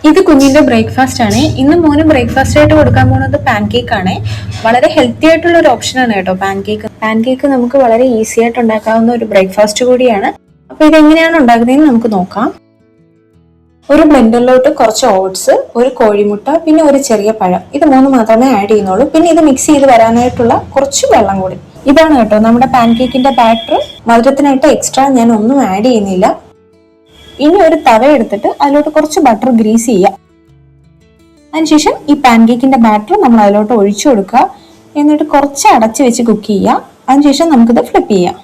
ഇത് കുഞ്ഞിന്റെ ബ്രേക്ക്ഫാസ്റ്റ് ആണ്. ഇന്ന് മോന് ബ്രേക്ക്ഫാസ്റ്റ് ആയിട്ട് കൊടുക്കാൻ പോകുന്നത് പാൻകേക്ക് ആണ്. വളരെ ഹെൽത്തി ആയിട്ടുള്ള ഒരു ഓപ്ഷൻ ആണ് കേട്ടോ പാൻകേക്ക്. പാൻകേക്ക് നമുക്ക് വളരെ ഈസി ആയിട്ട് ഉണ്ടാക്കാവുന്ന ഒരു ബ്രേക്ക്ഫാസ്റ്റ് കൂടിയാണ്. അപ്പൊ ഇതെങ്ങനെയാണ് ഉണ്ടാക്കുന്നതെന്ന് നമുക്ക് നോക്കാം. ഒരു ബ്ലെൻഡറിലോട്ട് കുറച്ച് ഓട്സ്, ഒരു കോഴിമുട്ട, പിന്നെ ഒരു ചെറിയ പഴം, ഇത് 3 മാത്രമേ ആഡ് ചെയ്യുന്നുള്ളൂ. പിന്നെ ഇത് മിക്സ് ചെയ്ത് വരാനായിട്ടുള്ള കുറച്ച് വെള്ളം കൂടി. ഇതാണ് കേട്ടോ നമ്മുടെ പാൻകേക്കിന്റെ ബാറ്റർ. മധുരത്തിനായിട്ട് എക്സ്ട്രാ ഞാൻ ഒന്നും ആഡ് ചെയ്യുന്നില്ല. ഇനി ഒരു തവ എടുത്തിട്ട് അതിലോട്ട് കുറച്ച് ബട്ടർ ഗ്രീസ് ചെയ്യുക. അതിനുശേഷം ഈ പാൻകേക്കിന്റെ ബാറ്റർ നമ്മൾ അതിലോട്ട് ഒഴിച്ചു കൊടുക്കുക. എന്നിട്ട് കുറച്ച് അടച്ചു വെച്ച് കുക്ക് ചെയ്യുക. അതിനുശേഷം നമുക്കിത് ഫ്ലിപ്പ് ചെയ്യാം.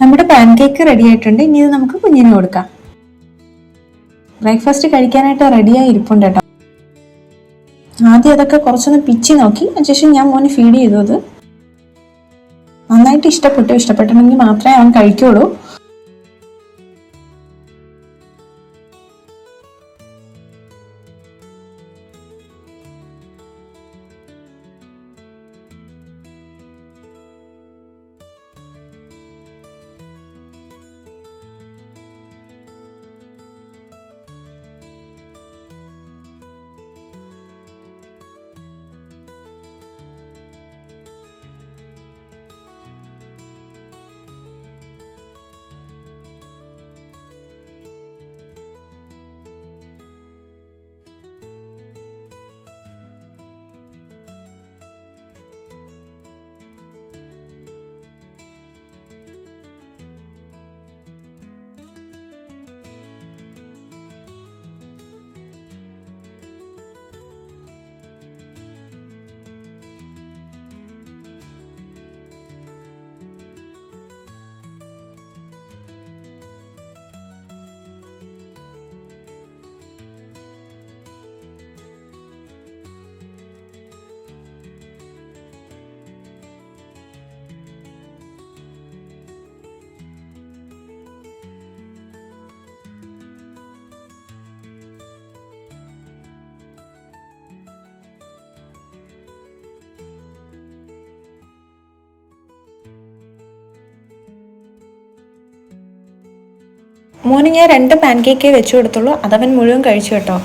നമ്മുടെ പാൻകേക്ക് റെഡി ആയിട്ടുണ്ട്. ഇനി ഇത് നമുക്ക് കുഞ്ഞിന് കൊടുക്കാം. ബ്രേക്ക്ഫാസ്റ്റ് കഴിക്കാനായിട്ട് റെഡിയായി ഇരിപ്പുണ്ട് കേട്ടോ. ആദ്യം അതൊക്കെ കുറച്ചൊന്ന് പിച്ചി നോക്കി. അതിനുശേഷം ഞാൻ മോന് ഫീഡ് ചെയ്തു. അത് നന്നായിട്ട് ഇഷ്ടപ്പെട്ടിട്ടുണ്ടെങ്കിൽ മാത്രമേ അവൻ കഴിക്കുള്ളൂ. മോന് ഞാൻ 2 പാൻകേക്കേ വെച്ചു കൊടുത്തുള്ളൂ. അതവൻ മുഴുവൻ കഴിച്ചു കേട്ടോ.